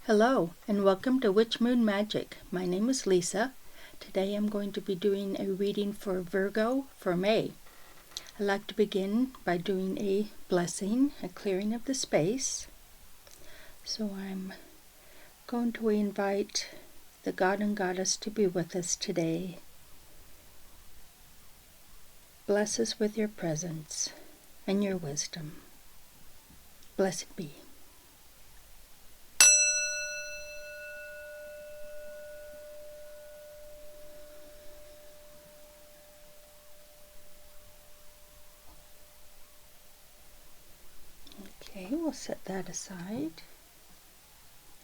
Hello and welcome to Witch Moon Magic. My name is Lisa. Today I'm going to be doing a reading for Virgo for May. I'd like to begin by doing a blessing, a clearing of the space. So I'm going to invite the God and Goddess to be with us today. Bless us with your presence and your wisdom. Blessed be. Okay, we'll set that aside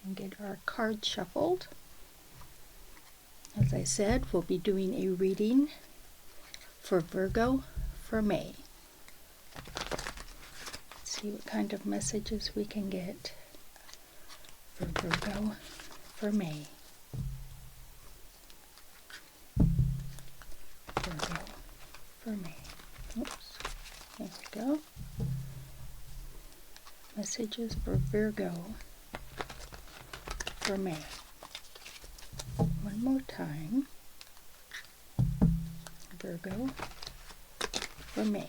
and get our cards shuffled. As I said, we'll be doing a reading for Virgo for May. Let's see what kind of messages we can get for Virgo for May. Virgo for May. Oops, there we go. Messages for Virgo for May. One more time. Virgo for May.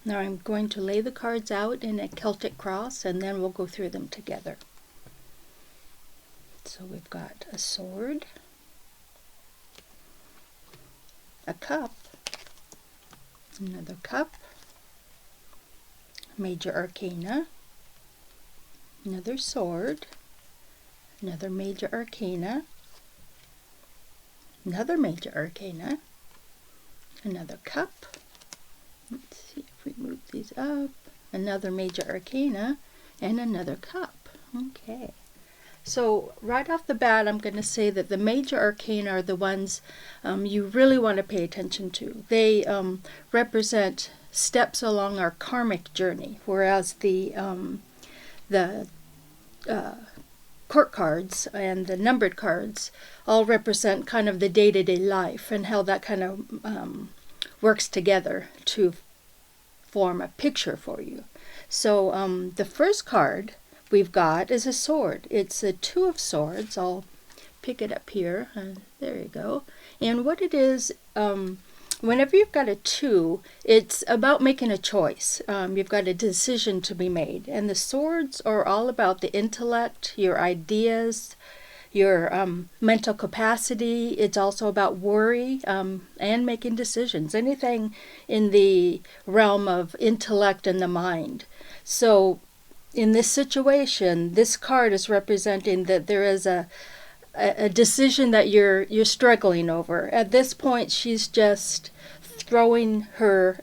Now I'm going to lay the cards out in a Celtic cross and then we'll go through them together. So we've got a sword, a cup, another cup, major arcana, another sword, another major arcana, another major arcana, another cup. Let's see if we move these up. Another major arcana and another cup. Okay. So right off the bat, I'm going to say that the major arcana are the ones you really want to pay attention to. They represent steps along our karmic journey, whereas the court cards and the numbered cards all represent kind of the day-to-day life and how that kind of works together to form a picture for you. So the first card we've got is a sword. It's a two of swords. I'll pick it up here. There you go. And what it is, whenever you've got a two, it's about making a choice. You've got a decision to be made. And the swords are all about the intellect, your ideas, your mental capacity. It's also about worry and making decisions. Anything in the realm of intellect and the mind. So in this situation, this card is representing that there is a decision that you're struggling over. At this point, she's just throwing her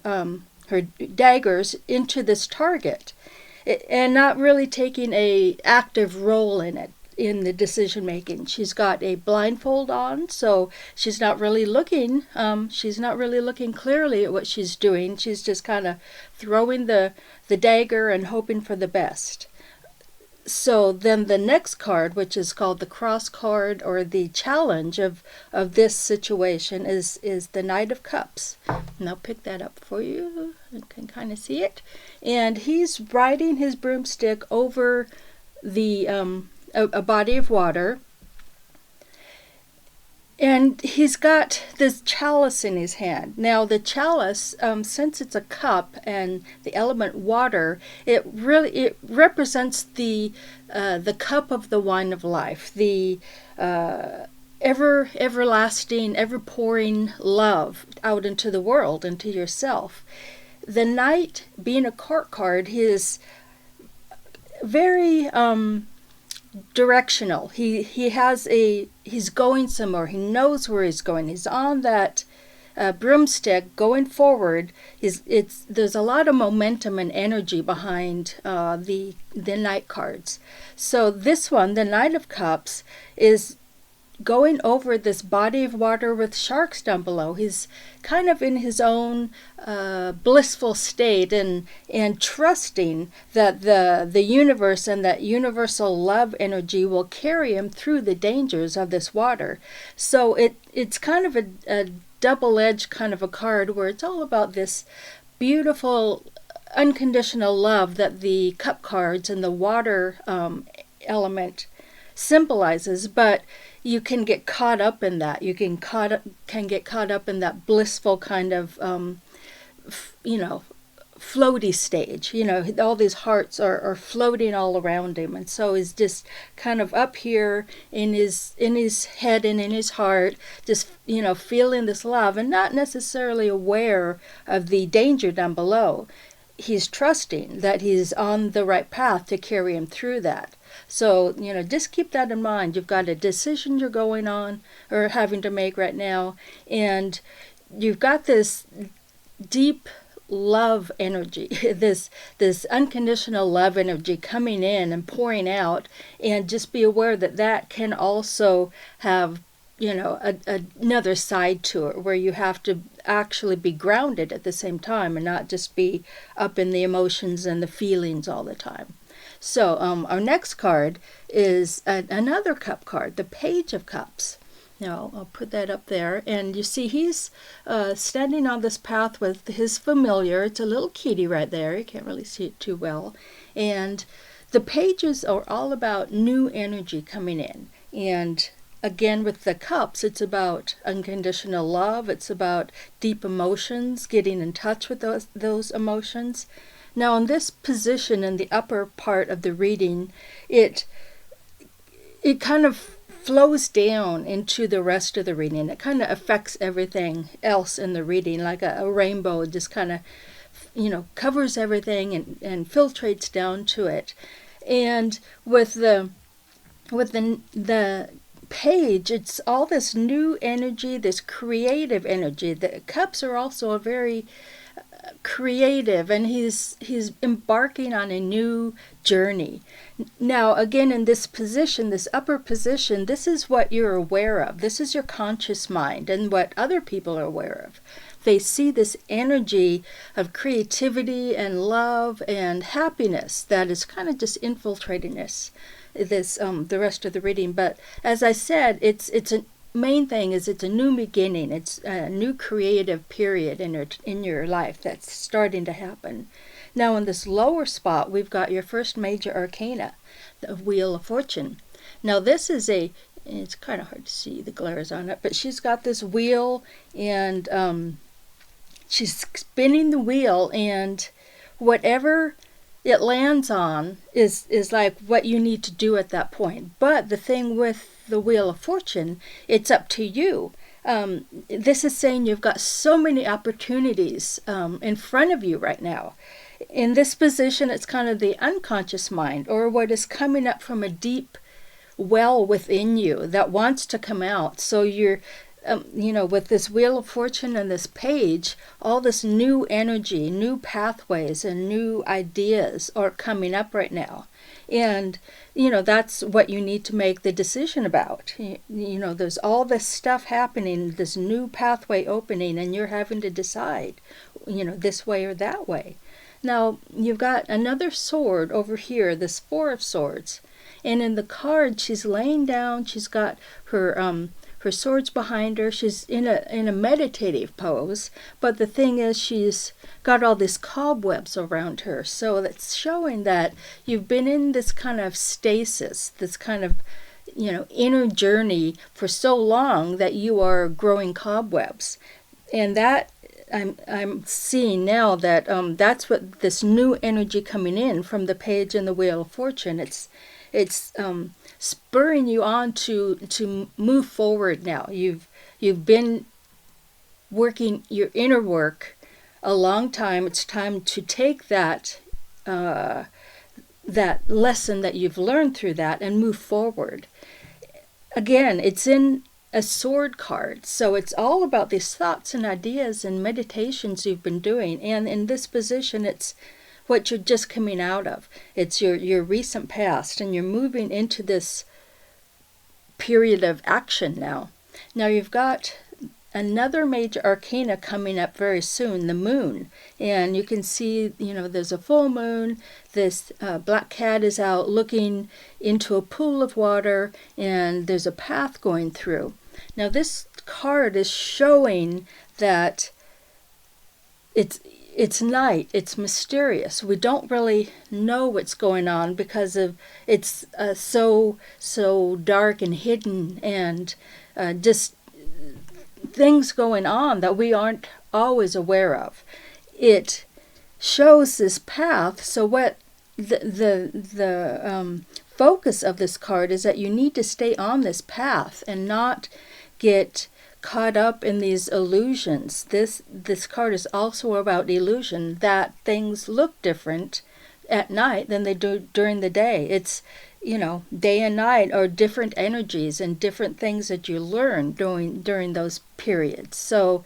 daggers into this target and not really taking a active role in it, in the decision making. She's got a blindfold on, so she's not really looking. She's not really looking clearly at what she's doing. She's just kind of throwing the dagger and hoping for the best. So then the next card, which is called the cross card or the challenge of this situation, is the Knight of Cups. And I'll pick that up for you. You can kind of see it. And he's riding his broomstick over the a body of water. And he's got this chalice in his hand. Now the chalice, since it's a cup and the element water, it represents the cup of the wine of life, the everlasting, ever pouring love out into the world, into yourself. The knight, being a court card, he is very directional. He's going somewhere. He knows where he's going. He's on that broomstick going forward. There's a lot of momentum and energy behind the Knight cards. So this one, the Knight of Cups, is going over this body of water with sharks down below. He's kind of in his own blissful state and trusting that the universe and that universal love energy will carry him through the dangers of this water. So it's kind of a double-edged kind of a card where it's all about this beautiful unconditional love that the cup cards and the water element symbolizes, but you can get caught up in that. You can get caught up in that blissful kind of floaty stage. All these hearts are floating all around him, and so he's just kind of up here in his head and in his heart, just feeling this love and not necessarily aware of the danger down below. He's trusting that he's on the right path to carry him through that. So, just keep that in mind. You've got a decision you're going on or having to make right now, and you've got this deep love energy, this unconditional love energy coming in and pouring out, and just be aware that can also have another side to it, where you have to actually be grounded at the same time and not just be up in the emotions and the feelings all the time. So our next card is another cup card, the Page of Cups. Now I'll put that up there, and you see he's standing on this path with his familiar. It's a little kitty right there. You can't really see it too well. And the pages are all about new energy coming in. And again, with the cups, it's about unconditional love. It's about deep emotions, getting in touch with those emotions. Now, in this position in the upper part of the reading, it kind of flows down into the rest of the reading. It kind of affects everything else in the reading, like a rainbow. It just kind of, covers everything and filtrates down to it. And with the page, it's all this new energy, this creative energy. The cups are also a very creative, and he's embarking on a new journey. Now, again, in this position, this upper position, this is what you're aware of. This is your conscious mind and what other people are aware of. They see this energy of creativity and love and happiness that is kind of just infiltrating this the rest of the reading. But as I said, it's a main thing is it's a new beginning. It's a new creative period in your life that's starting to happen. Now, in this lower spot, we've got your first major arcana, the Wheel of Fortune. Now, this is it's kind of hard to see, the glares on it, but she's got this wheel, and she's spinning the wheel, and whatever it lands on is like what you need to do at that point. But the thing with the Wheel of Fortune, it's up to you. This is saying you've got so many opportunities in front of you right now. In this position, it's kind of the unconscious mind, or what is coming up from a deep well within you that wants to come out. So you're with this Wheel of Fortune and this page, all this new energy, new pathways, and new ideas are coming up right now. And, that's what you need to make the decision about. There's all this stuff happening, this new pathway opening, and you're having to decide, this way or that way. Now, you've got another sword over here, this Four of Swords. And in the card, she's laying down, she's got her swords behind her. She's in a meditative pose, but the thing is, she's got all these cobwebs around her. So that's showing that you've been in this kind of stasis, this kind of inner journey for so long that you are growing cobwebs, and that I'm seeing now that that's what this new energy coming in from the page and the Wheel of Fortune. It's spurring you on to move forward now. You've been working your inner work a long time. It's time to take that lesson that you've learned through that and move forward. Again, it's in a sword card, so it's all about these thoughts and ideas and meditations you've been doing. And in this position, it's what you're just coming out of. It's your recent past, and you're moving into this period of action now. Now you've got another major arcana coming up very soon, the moon. And you can see, there's a full moon. This black cat is out looking into a pool of water, and there's a path going through. Now this card is showing that it's night, it's mysterious. We don't really know what's going on because of it's so dark and hidden, and just things going on that we aren't always aware of. It shows this path. So what the focus of this card is that you need to stay on this path and not get caught up in these illusions. This card is also about illusion, that things look different at night than they do during the day. It's day and night are different energies and different things that you learn during those periods. So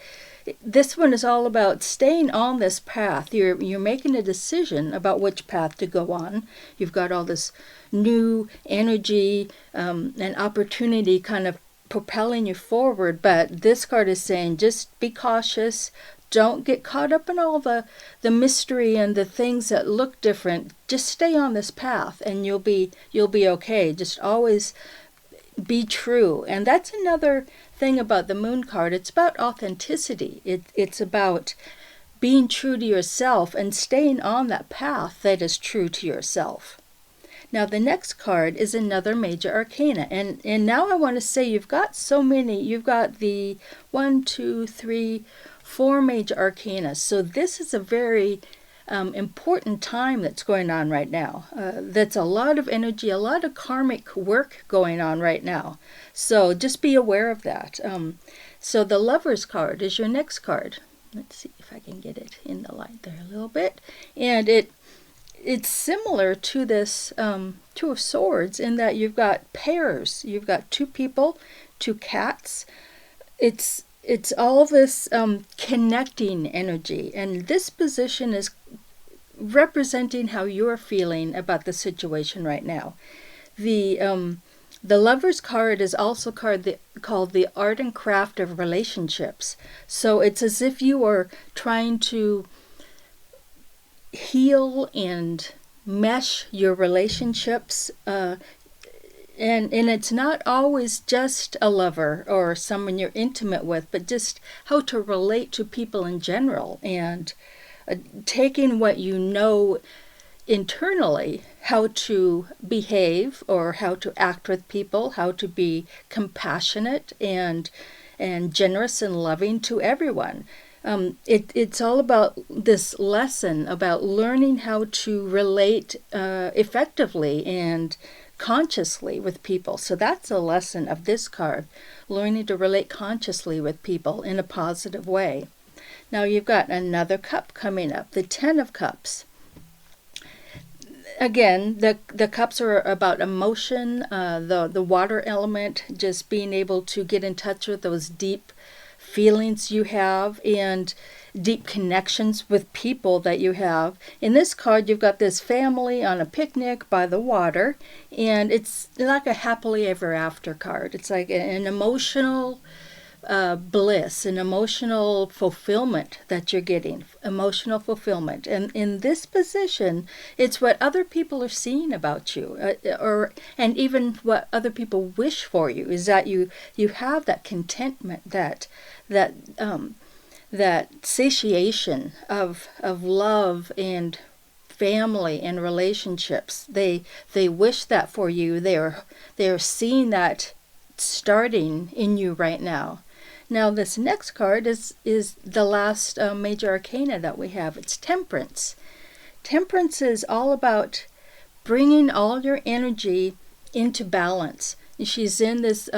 this one is all about staying on this path. You're making a decision about which path to go on. You've got all this new energy and opportunity kind of propelling you forward, but this card is saying just be cautious. Don't get caught up in all the mystery and the things that look different. Just stay on this path and you'll be okay. Just always be true. And that's another thing about the moon card. It's about authenticity. It's about being true to yourself and staying on that path that is true to yourself. Now the next card is another major arcana, and now I want to say you've got so many. You've got the 1, 2, 3, 4 major arcana. So this is a very important time that's going on right now. That's a lot of energy, a lot of karmic work going on right now. So just be aware of that. So the Lover's card is your next card. Let's see if I can get it in the light there a little bit. And it's similar to this Two of Swords in that you've got pairs. You've got two people, two cats. It's all this connecting energy, and this position is representing how you're feeling about the situation right now. The Lover's card is also called the art and craft of relationships. So it's as if you are trying to heal and mesh your relationships, and it's not always just a lover or someone you're intimate with, but just how to relate to people in general, and taking what you know internally, how to behave or how to act with people, how to be compassionate and generous and loving to everyone. It's all about this lesson about learning how to relate effectively and consciously with people. So that's a lesson of this card, learning to relate consciously with people in a positive way. Now you've got another cup coming up, the 10 of Cups. Again, the cups are about emotion, the water element, just being able to get in touch with those deep feelings you have and deep connections with people that you have. In this card, you've got this family on a picnic by the water, and it's like a happily ever after card. It's like an emotional bliss, an emotional fulfillment that you're getting, emotional fulfillment. And in this position, it's what other people are seeing about you, and even what other people wish for you, is that you have that contentment, that satiation of love and family and relationships. They wish that for you. They're seeing that starting in you right now. Now this next card is the last major arcana that we have. It's Temperance. Temperance is all about bringing all your energy into balance. She's in this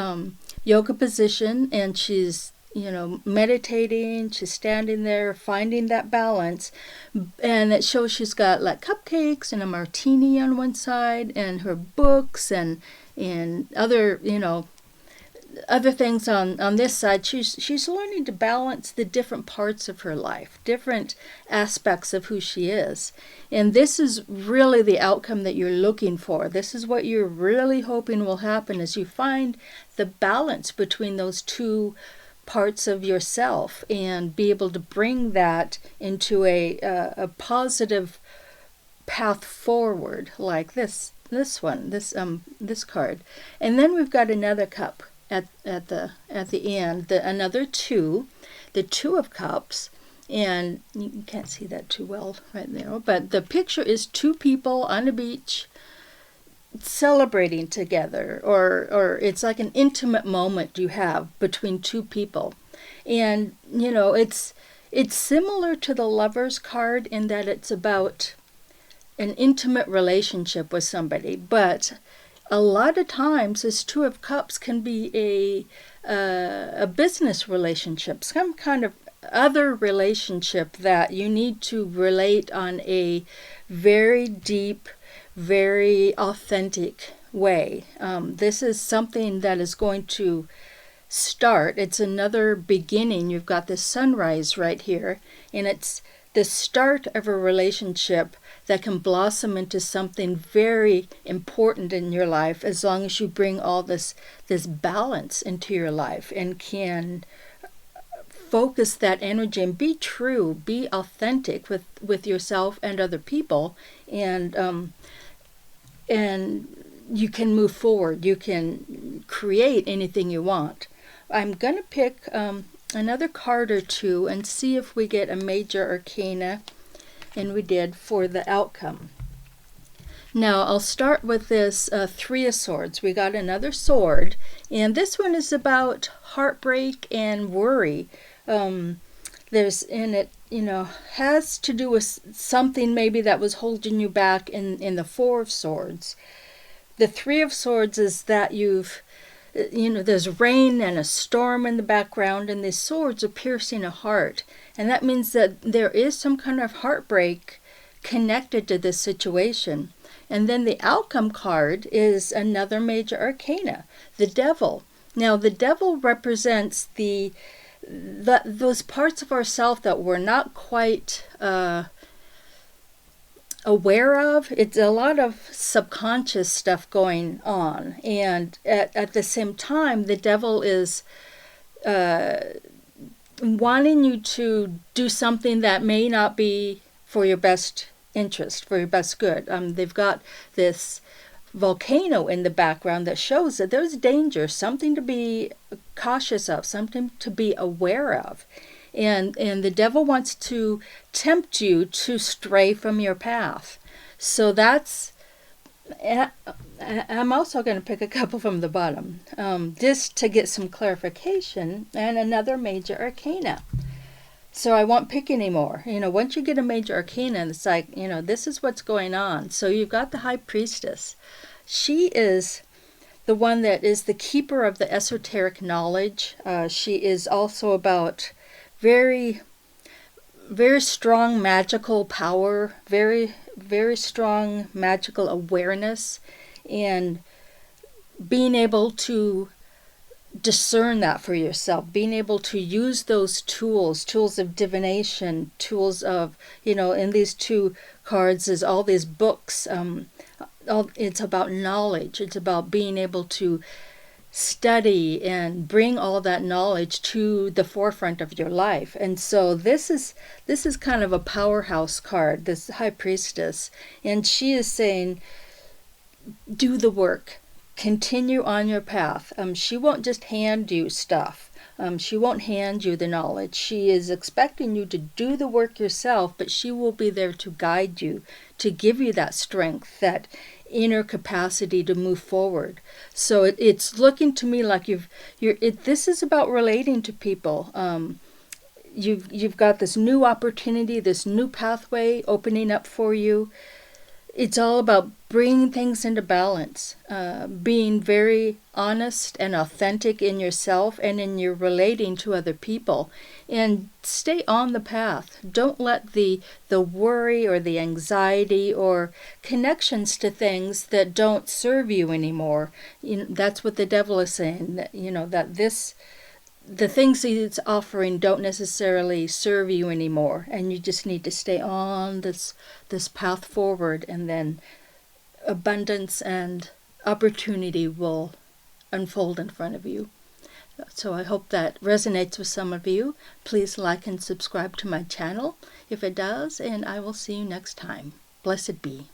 yoga position, and she's meditating. She's standing there finding that balance, and it shows she's got like cupcakes and a martini on one side, and her books and other other things on this side, she's learning to balance the different parts of her life, different aspects of who she is. And this is really the outcome that you're looking for. This is what you're really hoping will happen, is you find the balance between those two parts of yourself and be able to bring that into a positive path forward, like this card. And then we've got another cup at the end, another two, the Two of Cups. And you can't see that too well right there, but the picture is two people on a beach celebrating together, or it's like an intimate moment you have between two people. And it's similar to the Lover's card in that it's about an intimate relationship with somebody, but a lot of times this Two of Cups can be a business relationship, some kind of other relationship that you need to relate on a very deep, very authentic way. This is something that is going to start. It's another beginning. You've got the sunrise right here, and it's the start of a relationship that can blossom into something very important in your life, as long as you bring all this balance into your life and can focus that energy and be true, be authentic with yourself and other people, and you can move forward. You can create anything you want. I'm going to pick another card or two and see if we get a major arcana, and we did, for the outcome. Now I'll start with this Three of Swords. We got another sword, and this one is about heartbreak and worry. There's in it, has to do with something maybe that was holding you back in the Four of Swords. The Three of Swords is that there's rain and a storm in the background, and these swords are piercing a heart. And that means that there is some kind of heartbreak connected to this situation. And then the outcome card is another major arcana, the Devil. Now, the Devil represents those parts of ourselves that we're not quite aware of. It's a lot of subconscious stuff going on, and at the same time, the Devil is wanting you to do something that may not be for your best interest, for your best good. They've got this volcano in the background that shows that there's danger, something to be cautious of, something to be aware of. And the Devil wants to tempt you to stray from your path. So I'm also going to pick a couple from the bottom, just to get some clarification, and another major arcana. So I won't pick any more. Once you get a major arcana, it's like, this is what's going on. So you've got the High Priestess. She is the one that is the keeper of the esoteric knowledge. She is also about very, very strong magical power, very, very strong magical awareness, and being able to discern that for yourself, being able to use those tools of divination, tools of, in these two cards is all these books. It's about knowledge. It's about being able to study and bring all that knowledge to the forefront of your life. And so this is kind of a powerhouse card, this High Priestess, and she is saying, do the work, continue on your path. She won't just hand you stuff. She won't hand you the knowledge. She is expecting you to do the work yourself, but she will be there to guide you, to give you that strength, that inner capacity to move forward. So it's looking to me like this is about relating to people. You've got this new opportunity, this new pathway opening up for you. It's all about bringing things into balance, being very honest and authentic in yourself and in your relating to other people, and stay on the path. Don't let the worry or the anxiety or connections to things that don't serve you anymore. That's what the devil is saying. That that the things he's offering don't necessarily serve you anymore, and you just need to stay on this path forward, and then abundance and opportunity will unfold in front of you. So I hope that resonates with some of you. Please like and subscribe to my channel if it does, and I will see you next time. Blessed be.